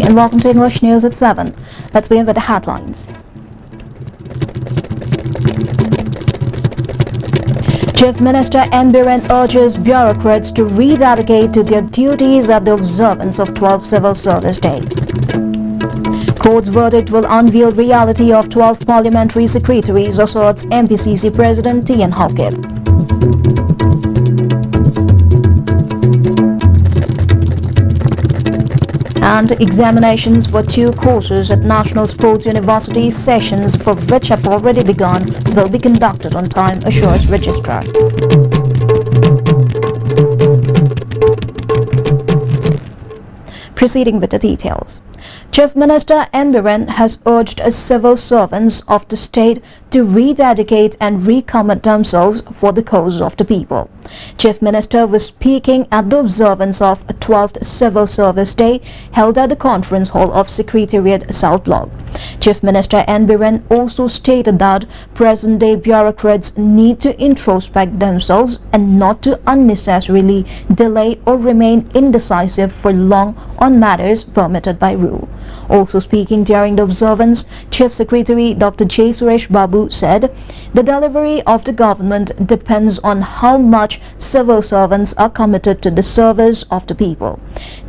morning and welcome to English News at 7. Let's begin with the headlines. Chief Minister N. Biren urges bureaucrats to rededicate to their duties at the observance of 12th Civil Service Day. Court's verdict will unveil reality of 12 parliamentary secretaries, asserts MPCC President T. N. Hawkip. And examinations for 2 courses at National Sports University sessions for which have already begun will be conducted on time, assures Registrar. Proceeding with the details. Chief Minister N. Biren has urged civil servants of the state to rededicate and recommit themselves for the cause of the people. Chief Minister was speaking at the observance of 12th Civil Service Day held at the Conference Hall of Secretariat South Block. Chief Minister N. Biren also stated that present-day bureaucrats need to introspect themselves and not to unnecessarily delay or remain indecisive for long on matters permitted by rule. Also speaking during the observance, Chief Secretary Dr. J. Suresh Babu said, "The delivery of the government depends on how much civil servants are committed to the service of the people."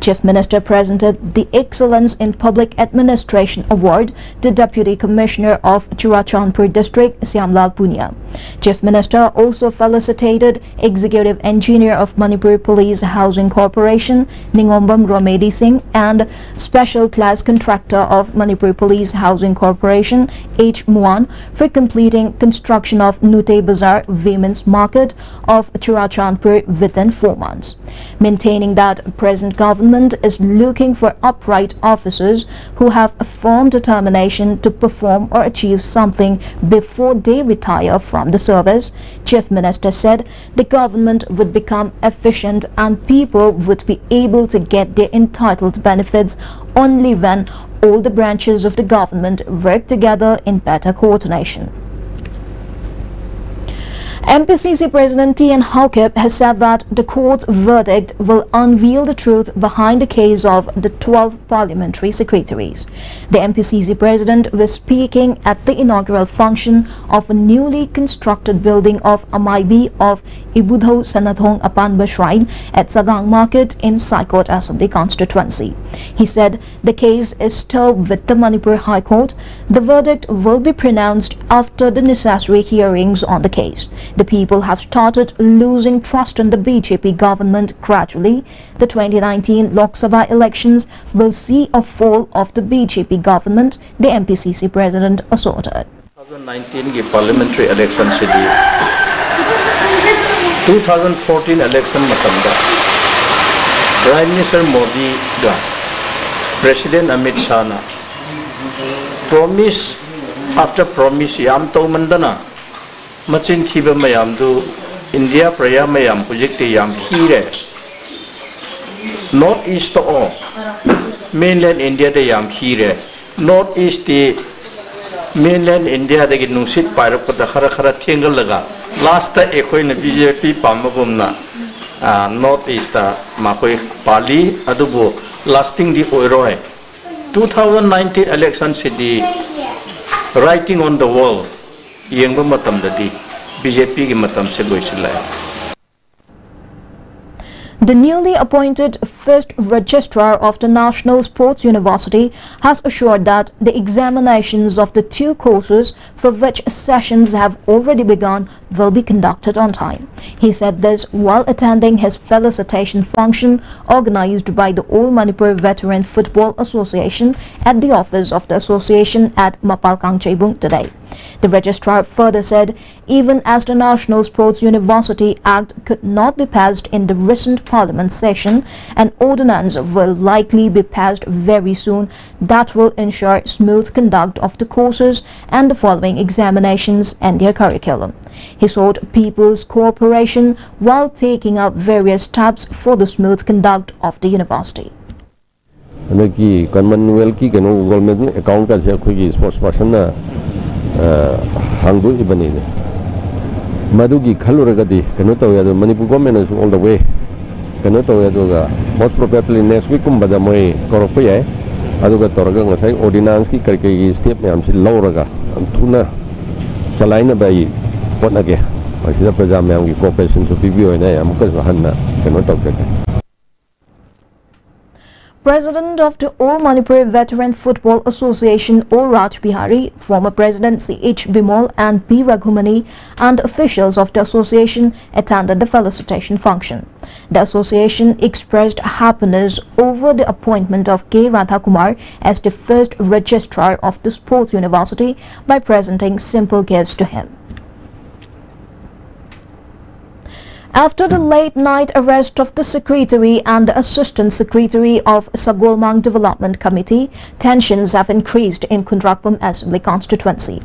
Chief Minister presented the Excellence in Public Administration Award to Deputy Commissioner of Churachandpur District, Siamlal Punia. Chief Minister also felicitated Executive Engineer of Manipur Police Housing Corporation, Ningombam Romedi Singh, and Special Class Contractor of Manipur Police Housing Corporation, H. Muan, for completing construction of Nute Bazaar Women's Market of Churachandpur within 4 months. Maintaining that present government is looking for upright officers who have a firm determination to perform or achieve something before they retire from the service, Chief Minister said the government would become efficient and people would be able to get their entitled benefits only when all the branches of the government work together in better coordination. MPCC President T. N. Hawkip has said that the court's verdict will unveil the truth behind the case of the 12 parliamentary secretaries. The MPCC President was speaking at the inaugural function of a newly constructed building of Amaibi of Ibudho Sanathong Apanba Shrine at Sagang Market in Saikot Assembly constituency. He said the case is still with the Manipur High Court. The verdict will be pronounced after the necessary hearings on the case. The people have started losing trust in the BJP government gradually. The 2019 Lok Sabha elections will see a fall of the BJP government, the MPCC President asserted. 2019 parliamentary election city 2014 election matamda Prime Minister Modi ga President Amit Shah na promise after promise yam to mandana Machin thiba mayam du India praya mayam project yam khire North East to all mainland India de yam khire North East the mainland India de nungsit pairap da khara khara thengal laga last ta ekhoi na BJP pamagum na North East ta makhoi pali adubo lasting the oiroi 2019 election city writing on the wall Yengba matam dadi BJP ki matam se loisilai. The newly appointed first registrar of the National Sports University has assured that the examinations of the 2 courses for which sessions have already begun will be conducted on time. He said this while attending his felicitation function organized by the All Manipur Veteran Football Association at the office of the association at Mapalkang Chebung today. The registrar further said, even as the National Sports University Act could not be passed in the recent Parliament session, an ordinance will likely be passed very soon that will ensure smooth conduct of the courses and the following examinations and their curriculum. He sought people's cooperation while taking up various steps for the smooth conduct of the university. Commonwealth government account sports person Hangu Ibani Madugi Kaluragadi, Kanuto, Manipur government all the way. Kanuto, most probably next week, Badamoi, Koropoye, aduga toraga ngasai ordinance ki karke step me amsi lauraga thuna chalaina bai potna ge asida praja me amgi cooperation su pibio ina amka hanna keno tawjake. President of the All Manipur Veteran Football Association O Raj Bihari, former President C.H. Bimol and P. Raghumani and officials of the association attended the felicitation function. The association expressed happiness over the appointment of K. Radhakumar as the first registrar of the sports university by presenting simple gifts to him. After the late-night arrest of the Secretary and the Assistant Secretary of Sagolmang Development Committee, tensions have increased in Kundrakpum Assembly constituency.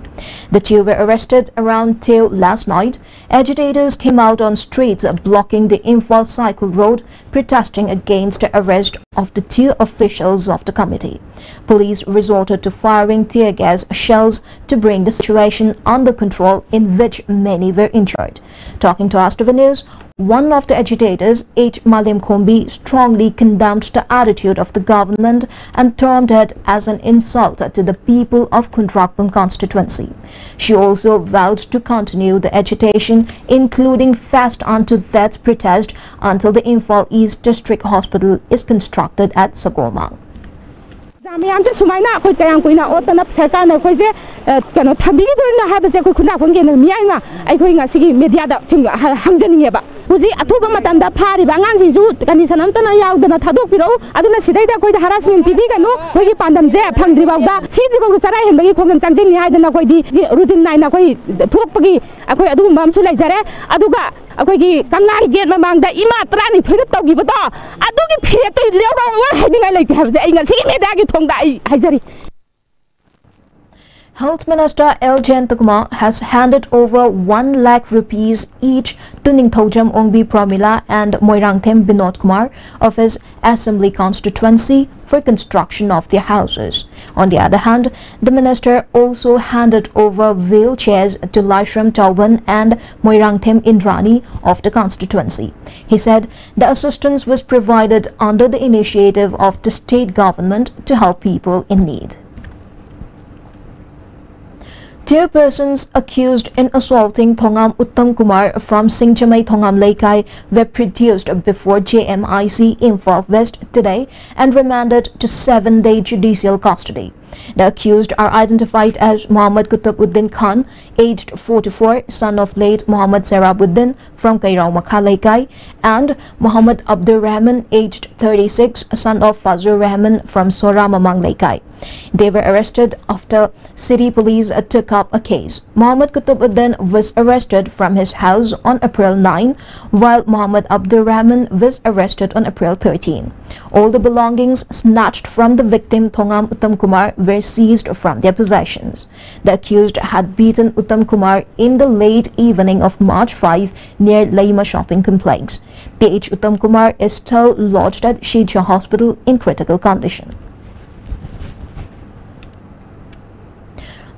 The two were arrested around 2 last night. Agitators came out on streets blocking the Imphal Cycle Road, protesting against the arrest of the 2 officials of the committee. Police resorted to firing tear gas shells to bring the situation under control, in which many were injured. Talking to Astava News, one of the agitators, H. Malim Kombi, strongly condemned the attitude of the government and termed it as an insult to the people of Kundrakpum constituency. She also vowed to continue the agitation, including fast unto death protest, until the Imphal East District Hospital is constructed at Sagolmang. Zamiyam se sumaina khoi kayang koina otana sarkar na khoi se kano thambi dorna ha base khoi khuna phang ge na miyai nga ai khoi nga sigi media da thing hangjani ba huji athuba matam da phari ba ngang si ju condition am tana yaw dana thadok piro aduna sidai da khoi da harassment pibi ga no khoi gi pandam je phangdri ba da sidri ba chara hen ba gi khogam changjin ni hai dana khoi di routine nai na khoi thok pagi akhoi adu mam su lai jare aduga akhoi gi kangai gate mamang da ima trani thoina tawgi ba da adu gi phire to lewra wa hedingai lai ha je ai nga sigi media gi Health Minister L. Jayantakumar has handed over 1 lakh rupees each to Ningthojam Ongbi Pramila and Moirangthem Binod Kumar of his assembly constituency for construction of their houses. On the other hand, the minister also handed over wheelchairs to Laishram Tauban and Moirangthem Indrani of the constituency. He said the assistance was provided under the initiative of the state government to help people in need. 2 persons accused in assaulting Thongam Uttam Kumar from Singchamai Thongam Laikai were produced before JMIC Imphal West today and remanded to 7-day judicial custody. The accused are identified as Muhammad Qutabuddin Khan, aged 44, son of late Muhammad Sarabuddin from Kairao Makha Laikai, and Muhammad Abdur Rahman, aged 36, son of Fazur Rahman from Soramamang Laikai. They were arrested after city police took up a case. Muhammad Qutabuddin was arrested from his house on April 9, while Muhammad Abdur Rahman was arrested on April 13. All the belongings snatched from the victim Thongam Uttam Kumar were seized from their possessions. The accused had beaten Uttam Kumar in the late evening of March 5 near Laima shopping complex. P.H. Uttam Kumar is still lodged at Shija Hospital in critical condition.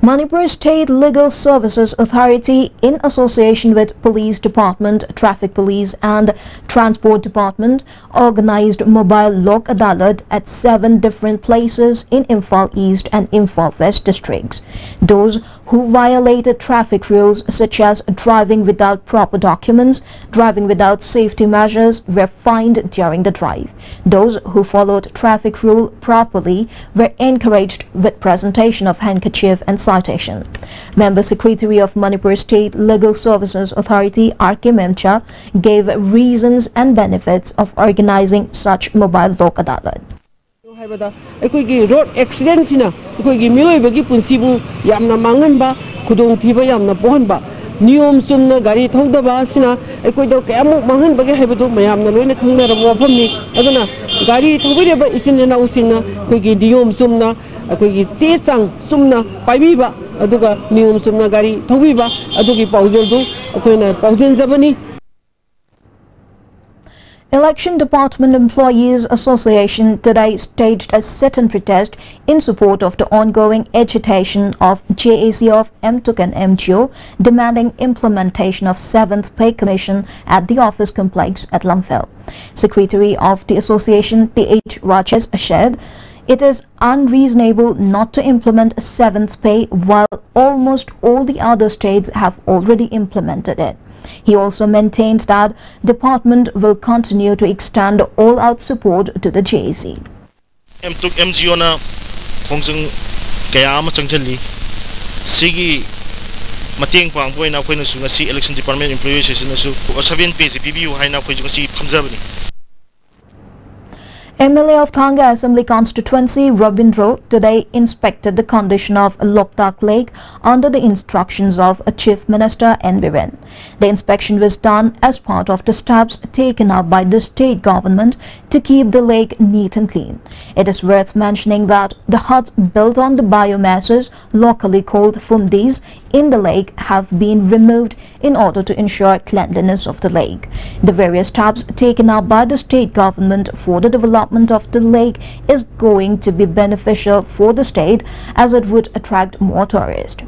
Manipur State Legal Services Authority, in association with Police Department, Traffic Police and Transport Department, organized mobile Lok Adalat at 7 different places in Imphal East and Imphal West districts. Those who violated traffic rules such as driving without proper documents, driving without safety measures were fined during the drive. Those who followed traffic rule properly were encouraged with presentation of handkerchief and citation. Member Secretary of Manipur State Legal Services Authority R.K. Memcha gave reasons and benefits of organizing such mobile Lok Adalat. Road accidents Niyom sumna gari thongdaba sina ekoido kamu mangan bage haibadu mayamna loina khangna wafamni aduna gari thobireba isinna usingna koigi niyom sumna koigi chechang sumna paibiba aduga niyom sumna gari thobiba adugi paujeldu koina paujenjabani. Election Department Employees Association today staged a sit-in protest in support of the ongoing agitation of JAC of MTUK and MGO, demanding implementation of 7th Pay Commission at the office complex at Lamphel. Secretary of the association, T.H. Rajesh said, it is unreasonable not to implement 7th pay while almost all the other states have already implemented it. He also maintains that department will continue to extend all-out support to the JC. MGO na khongjang kaya ama changchali sigi mateng pangpoi na khoi na su ngasi election department employees na su 7 page PBU haina khoi ngasi khamjabani. MLA of Thanga Assembly Constituency Robindro today inspected the condition of Loktak Lake under the instructions of Chief Minister N. Biren. The inspection was done as part of the steps taken up by the state government to keep the lake neat and clean. It is worth mentioning that the huts built on the biomasses, locally called fundis, in the lake have been removed in order to ensure cleanliness of the lake. The various steps taken up by the state government for the development of the lake is going to be beneficial for the state as it would attract more tourists.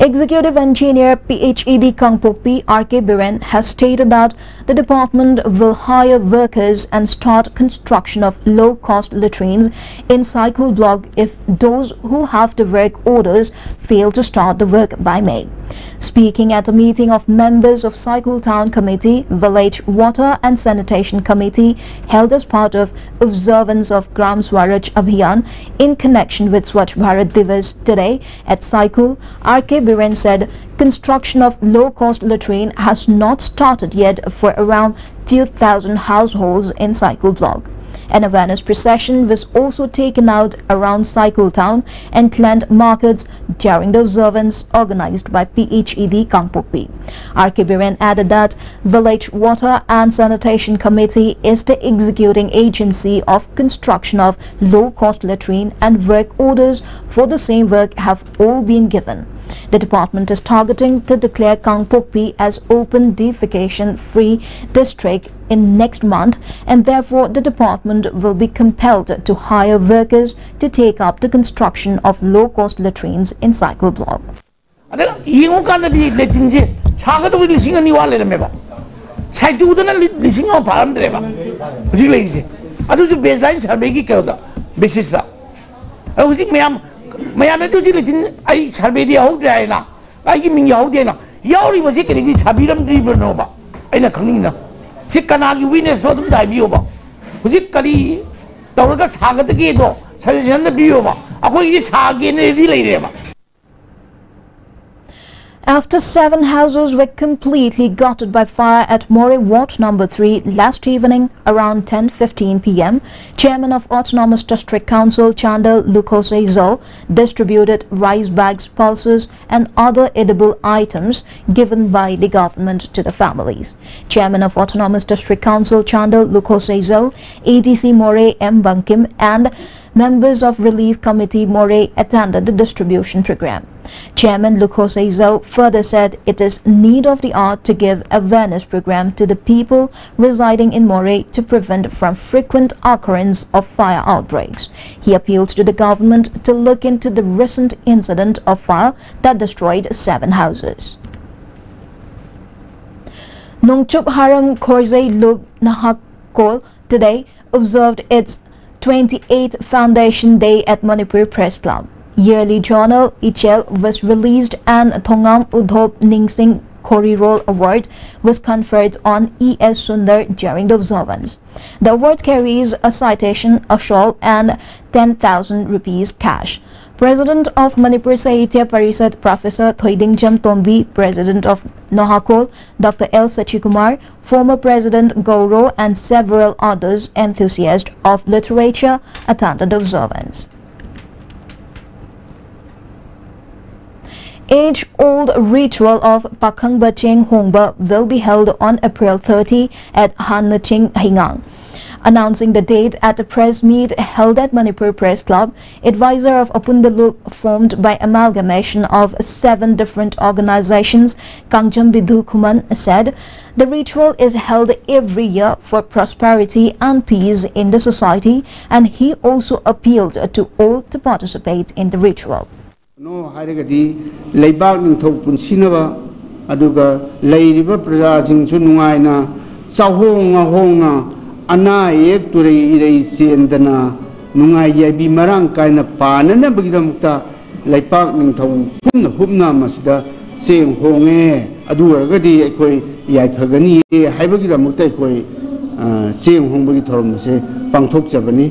Executive Engineer PHED Kangpokpi R.K. Biren has stated that the department will hire workers and start construction of low-cost latrines in Cycle Block if those who have the work orders fail to start the work by May. Speaking at a meeting of members of Cycle Town Committee, Village Water and Sanitation Committee held as part of observance of Gram Swaraj Abhiyan in connection with Swachh Bharat Divas today at Cycle, R.K. Biren said construction of low-cost latrine has not started yet for around 2,000 households in Cycle Block. An awareness procession was also taken out around Cycle Town and cleaned markets during the observance organized by PHED Kangpokpi. R.K. Biren added that Village Water and Sanitation Committee is the executing agency of construction of low-cost latrine and work orders for the same work have all been given. The department is targeting to declare Kangpokpi as open defecation-free district in next month, and therefore the department will be compelled to hire workers to take up the construction of low-cost latrines in Cycle Block. Mayam tu ji litin ai survey dia ho dia na ai gi ming ho dia na yauri ba si ke gi sabiram tri no ba ai na khangni na si kana gi witness no dum dai bi ba huji kali tawra sa ga de do suggestion da bi ba akoi gi sa ge ne di lai re ba. After 7 houses were completely gutted by fire at Moreh Ward No. 3 last evening around 10:15 p.m., Chairman of Autonomous District Council Chandal Lukhosezo distributed rice bags, pulses and other edible items given by the government to the families. Chairman of Autonomous District Council Chandal Lukhosezo, ADC Moreh M. Bankim and members of Relief Committee Moreh attended the distribution program. Chairman Lukhosezo further said it is need of the hour to give awareness program to the people residing in Moreh to prevent from frequent occurrence of fire outbreaks. He appealed to the government to look into the recent incident of fire that destroyed 7 houses. Nongchup Haram Khorzei Lub Nahakol today observed its 28th Foundation Day at Manipur Press Club. Yearly journal Ichel was released and Thongam Udhop Ningsing Korirol Award was conferred on E.S. Sundar during the observance. The award carries a citation, a shawl and 10,000 rupees cash. President of Manipur Sahitya Parishad Professor Thoidingjam Tombi, President of Nohakol Dr. L. Sachikumar, former President Gauro and several others enthusiasts of literature attended the observance. Age-old ritual of Pakhang Bacheng Hongba will be held on April 30 at Han Naching Hingang. Announcing the date at a press meet held at Manipur Press Club, advisor of Apunbalu formed by amalgamation of 7 different organizations, Kangjam Bidhu Kuman said, the ritual is held every year for prosperity and peace in the society, and he also appealed to all to participate in the ritual. No, Haigadi, Laybak and Topunsinava, Aduga, Lady Praja, Sunwaina, Sahonga Honga, ana yek turei irei sendana nungai yabi marang kaina panana bagidamukta laipak ningthau humna masida seng honge adu argadi ekoi yai phagani haibagidamukta ekoi seng hongbagi thorom se pangthok jabani.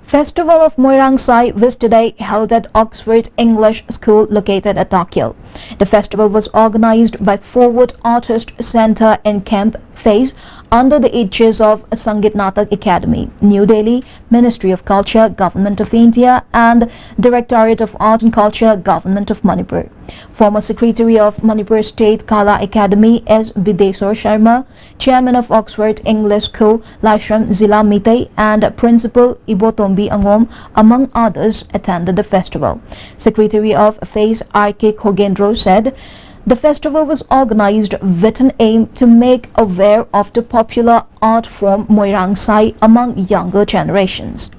Festival of Moirang Sai was today held at Oxford English School located at Tokyo. The festival was organized by Forward Artist Center in Camp Phase under the aegis of Sangit Natak Academy, New Delhi, Ministry of Culture, Government of India and Directorate of Art and Culture, Government of Manipur. Former Secretary of Manipur State Kala Academy S. Bideswar Sharma, Chairman of Oxford English School Laishram Zila Mitei and Principal Ibotombi Angom, among others, attended the festival. Secretary of Phase R.K. Khogendro said, the festival was organized with an aim to make aware of the popular art form Moirang Sai among younger generations.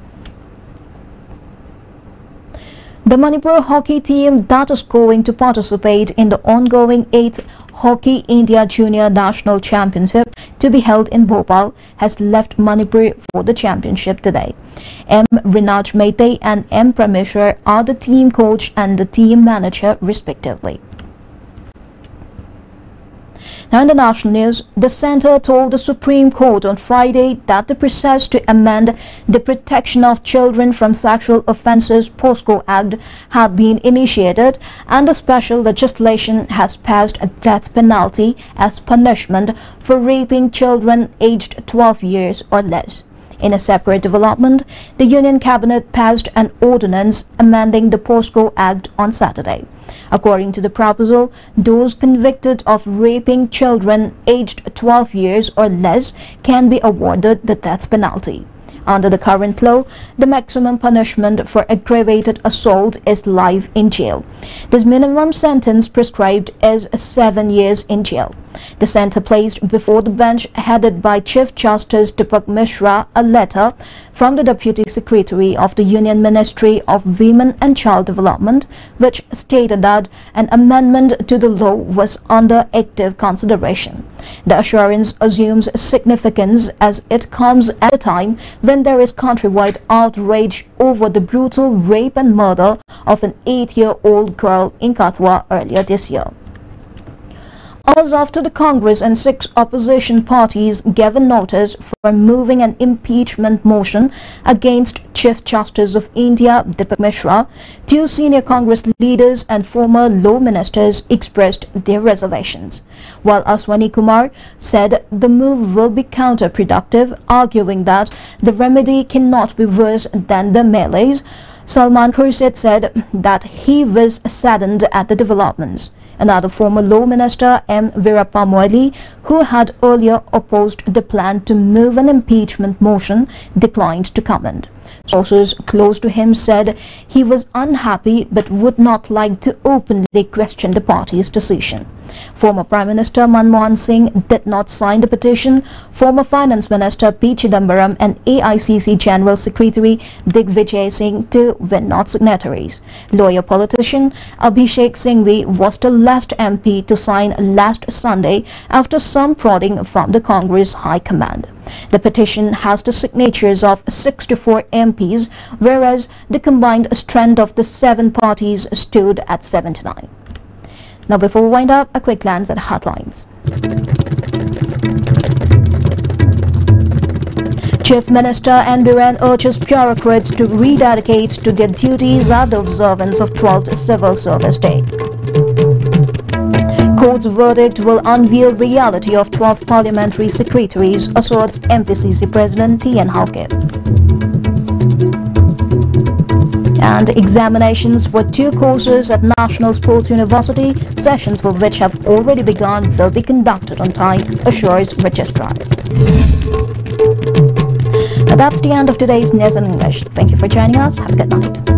The Manipur hockey team that is going to participate in the ongoing 8th Hockey India Junior National Championship to be held in Bhopal has left Manipur for the championship today. M. Rinaj Meitei and M. Prameshwar are the team coach and the team manager respectively. Now in the national news, the Centre told the Supreme Court on Friday that the process to amend the Protection of Children from Sexual Offences POSCO Act had been initiated and a special legislation has passed a death penalty as punishment for raping children aged 12 years or less. In a separate development, the Union Cabinet passed an ordinance amending the POSCO Act on Saturday. According to the proposal, those convicted of raping children aged 12 years or less can be awarded the death penalty. Under the current law, the maximum punishment for aggravated assault is life in jail. This minimum sentence prescribed is 7 years in jail. The Centre placed before the bench headed by Chief Justice Deepak Mishra a letter from the Deputy Secretary of the Union Ministry of Women and Child Development, which stated that an amendment to the law was under active consideration. The assurance assumes significance as it comes at a time when there is countrywide outrage over the brutal rape and murder of an 8-year-old girl in Katwa earlier this year. Hours after the Congress and 6 opposition parties gave a notice for moving an impeachment motion against Chief Justice of India Deepak Mishra, 2 senior Congress leaders and former law ministers expressed their reservations, while Aswani Kumar said the move will be counterproductive, arguing that the remedy cannot be worse than the melees. Salman Khurshid said that he was saddened at the developments. Another former law minister, M. Veerappa Moily, who had earlier opposed the plan to move an impeachment motion, declined to comment. Sources close to him said he was unhappy but would not like to openly question the party's decision. Former Prime Minister Manmohan Singh did not sign the petition. Former Finance Minister P. Chidambaram and AICC General Secretary Digvijay Singh too were not signatories. Lawyer politician Abhishek Singhvi was the last MP to sign last Sunday after some prodding from the Congress High Command. The petition has the signatures of 64 MPs, whereas the combined strength of the 7 parties stood at 79. Now before we wind up, a quick glance at headlines. Chief Minister N. Biren urges bureaucrats to rededicate to their duties at the observance of 12th Civil Service Day. Court's verdict will unveil reality of 12 parliamentary secretaries, asserts MPCC President T. N. Hauke. And examinations for 2 courses at National Sports University, sessions for which have already begun, will be conducted on time, assures Registrar. Now that's the end of today's News in English. Thank you for joining us. Have a good night.